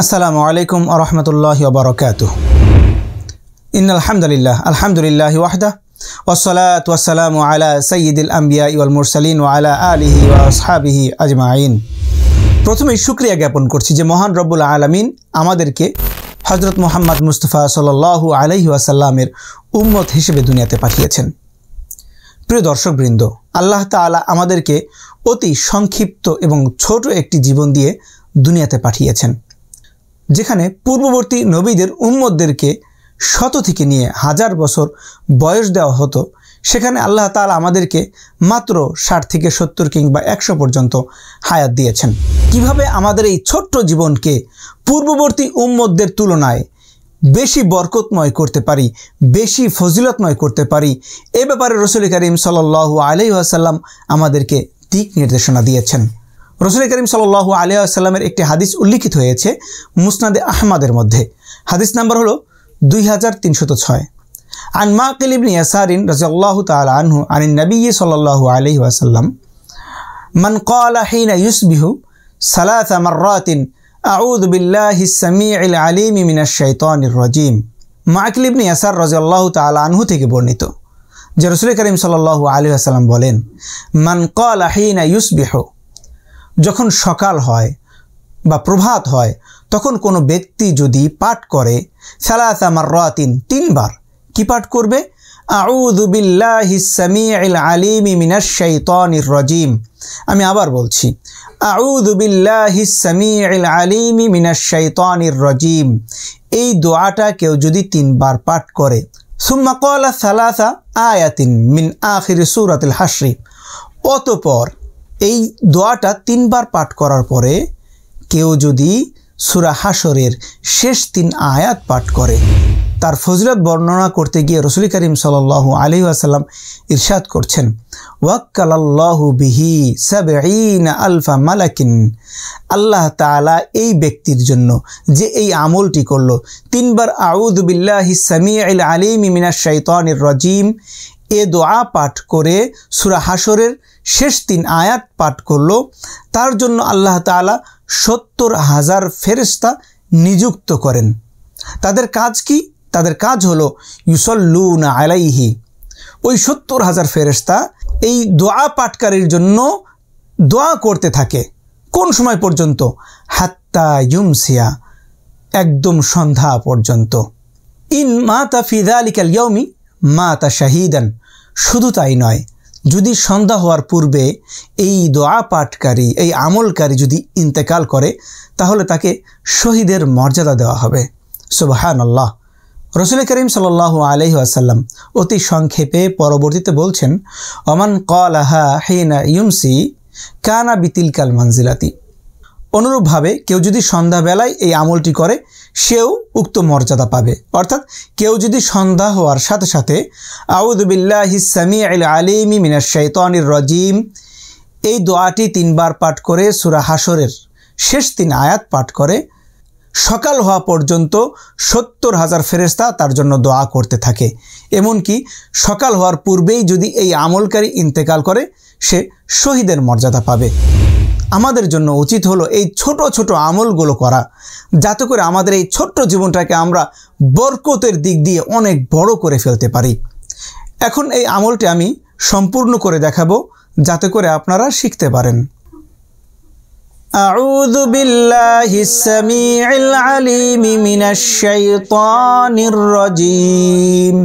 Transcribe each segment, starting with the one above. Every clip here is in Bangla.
আসসালামু আলাইকুম ওয়া রাহমাতুল্লাহি ওয়া বারাকাতুহু। ইন্নাল হামদুলিল্লাহ আলহামদুলিল্লাহি ওয়াহদা ওয়াসসালাতু ওয়াসসালামু আলা সাইয়্যিদিল আমবিয়া ওয়াল মুরসালিন ওয়া আলা আলিহি ওয়া আসহাবিহি আজমাইন। প্রথমেই শুকরিয়া জ্ঞাপন করছি যে মহান রব্বুল আলামিন আমাদেরকে হযরত মুহাম্মদ মুস্তাফা সাল্লাল্লাহু আলাইহি ওয়াসাল্লামের উম্মত হিসেবে দুনিয়াতে পাঠিয়েছেন। প্রিয় দর্শকবৃন্দ, আল্লাহ তাআলা আমাদেরকে অতি সংক্ষিপ্ত এবং ছোট একটি জীবন দিয়ে দুনিয়াতে পাঠিয়েছেন, যেখানে পূর্ববর্তী নবীদের উম্মতদেরকে শত থেকে নিয়ে হাজার বছর বয়স দেওয়া হতো, সেখানে আল্লাহ তাআলা আমাদেরকে মাত্র 60 থেকে 70 কিংবা 100 পর্যন্ত হায়াত দিয়েছেন। কিভাবে আমাদের এই ছোট্ট জীবনকে পূর্ববর্তী উম্মতদের তুলনায় বেশি বরকতময় করতে পারি, বেশি ফজিলতময় করতে পারি, এ ব্যাপারে রাসূল করিম সাল্লাল্লাহু আলাইহি ওয়াসাল্লাম আমাদেরকে দিক নির্দেশনা দিয়েছেন। রাসূল করিম সাল্লাল্লাহু আলাইহি ওয়াসাল্লামের একটি হাদিস উল্লিখিত হয়েছে মুসনাদে আহমদের মধ্যে। হাদিস নাম্বার হলো 2306। আন মাকিল ইবনে ইয়াসারিন রাদিয়াল্লাহু তাআলা আনহু আনিন নবী সাল্লাল্লাহু আলাইহি ওয়াসাল্লাম মান ক্বালা হিনা ইউসবিহু সালাসা মাররাতিন আউযু বিল্লাহিস সামিউল আলিম মিনাশ শাইতানির রাজিম। মাকিল ইবনে ইয়াসার রাদিয়াল্লাহু তাআলা আনহু থেকে বর্ণিত যে রাসূল করিম সাল্লাল্লাহু আলাইহি ওয়াসাল্লাম বলেন, মান ক্বালা হিনা ইউসবিহু, যখন সকাল হয় বা প্রভাত হয় তখন কোনো ব্যক্তি যদি পাঠ করে সালাসা মাররাতিন, 3 বার। কি পাঠ করবে? আউযু বিল্লাহিস সামিউল আলিম মিনাশ শাইতানির রাজিম। আমি আবার বলছি, আউযু বিল্লাহিস সামিউল আলিম মিনাশ শাইতানির রাজিম। এই দোয়াটা কেউ যদি 3 বার পাঠ করে, সুম্মা ক্বালা সালাসা আয়াতিন মিন আখির সূরাতুল হাশর, অতঃপর এই দোয়াটা 3 বার পাঠ করার পরে কেউ যদি সূরা হাশরের শেষ 3 আয়াত পাঠ করে, তার ফজিলত বর্ণনা করতে গিয়ে রাসূল করিম সাল্লাল্লাহু আলাইহি ওয়াসাল্লাম ইরশাদ করছেন, ওয়াক্কালাল্লাহু বিহি ৭০ আলফা মালাকিন। আল্লাহ তাআলা এই ব্যক্তির জন্য যে এই আমলটি করলো, 3 বার আউযু বিল্লাহিস সামিউল আলিম মিনাশ শাইতানির রাজিম এ দোয়া পাঠ করে সূরা হাশরের শেষ 3 আয়াত পাঠ করলো, তার জন্য আল্লাহ তাআলা ৭০,০০০ ফেরেশতা নিযুক্ত করেন। তাদের কাজ কি? তাদের কাজ হলো ইউসাল্লুনা আলাইহি। ওই ৭০,০০০ ফেরেশতা এই দোয়া পাঠকারীর জন্য দোয়া করতে থাকে। কোন সময় পর্যন্ত? হাত্তা ইউমসিয়া, একদম সন্ধ্যা পর্যন্ত। ইন মাতা ফি যালিকাল ইয়াউমি মাতা শাহীদান। শুধু তাই নয়, যদি সন্ধ্যা হওয়ার পূর্বে এই দোয়া পাঠকারী, এই আমলকারী যদি ইন্তেকাল করে, তাহলে তাকে শহীদের মর্যাদা দেওয়া হবে। সুবহানাল্লাহ। রাসূল করিম সাল্লাল্লাহু আলাইহি ওয়াসাল্লাম অতি সংক্ষেপে পরবর্তীতে বলছেন, ওমান ক্বালাহা হিনা ইউমসি কানা বিতিলকাল মানজিলাতি। অনুরূপভাবে কেউ যদি সন্ধ্যাবেলায় এই আমলটি করে, সেও উক্ত মর্যাদা পাবে। অর্থাৎ কেউ যদি সন্ধ্যা হওয়ার সাথে সাথে আউযু বিল্লাহিস সামিউল আলিম মিনাশ শাইতানির রাজিম এই দোয়াটি 3 বার পাঠ করে সূরা হাশরের শেষ 3 আয়াত পাঠ করে, সকাল হওয়া পর্যন্ত ৭০,০০০ ফেরেশতা তার জন্য দোয়া করতে থাকে। এমনকি সকাল হওয়ার পূর্বেই যদি এই আমলকারী ইন্তেকাল করে, সে শহীদের মর্যাদা পাবে। আমাদের জন্য উচিত হলো এই ছোট ছোট আমলগুলো করা, যাতে করে আমাদের এই ছোট্ট জীবনটাকে আমরা বরকতের দিক দিয়ে অনেক বড় করে ফেলতে পারি। এখন এই আমলটি আমি সম্পূর্ণ করে দেখাবো, যাতে করে আপনারা শিখতে পারেন। আউযু বিল্লাহিস সামিউল আলিম মিনাশ শাইতানির রাজিম।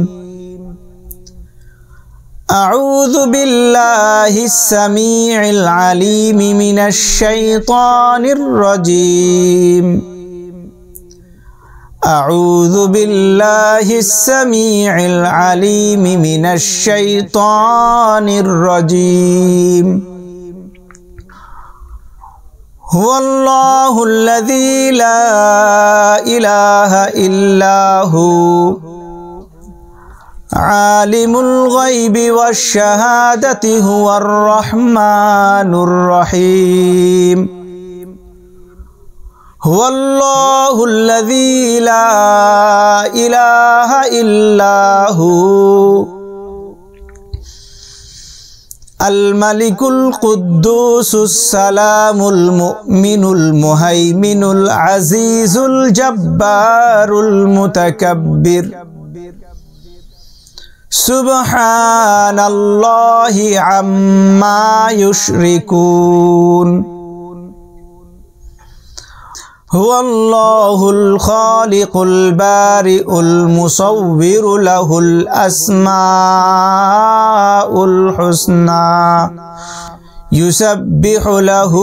আউযু বিল্লাহিস সামিউল আলিম মিনাশ শাইতানির রাজিম। আউযু বিল্লাহিস সামিউল আলিম মিনাশ শাইতানির রাজিম। হুয়াল্লাহুল্লাযী লা ইলাহা ইল্লা হু আলিমুল গায়বি ওয়াশ শাহাদাতি হুয়ার রহমানুর রহিম। হুয়াল্লাহুল্লাযী লা ইলাহা ইল্লা হু আল মালিকুল কুদ্দুসুস সালামুল মুমিনুল মুহাইমিনুল আজিজুল জব্বারুল মুতাকাব্বির সুবহানাল্লাহি আম্মা ইউশরিকুন হুয়াল্লাহুল খালিকুল বারিউল মুসাউবিরু লাহুল আসমাউল হুসনা ইউসাব্বিহু লাহু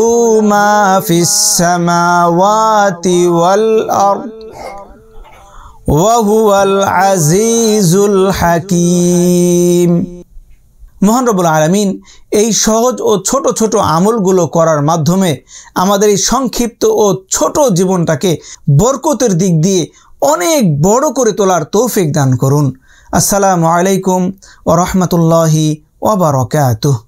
মা ফিস সামাওয়াতি ওয়াল আরদ ওয়া হুয়াল আজিজুল হাকীম। মহান রব্বুল আলামিন এই সহজ ও ছোট ছোট আমলগুলো করার মাধ্যমে আমাদের এই সংক্ষিপ্ত ও ছোট জীবনটাকে বরকতের দিক দিয়ে অনেক বড় করে তোলার তৌফিক দান করুন। আসসালামু আলাইকুম ওয়া রাহমাতুল্লাহি ওয়া বারাকাতুহু।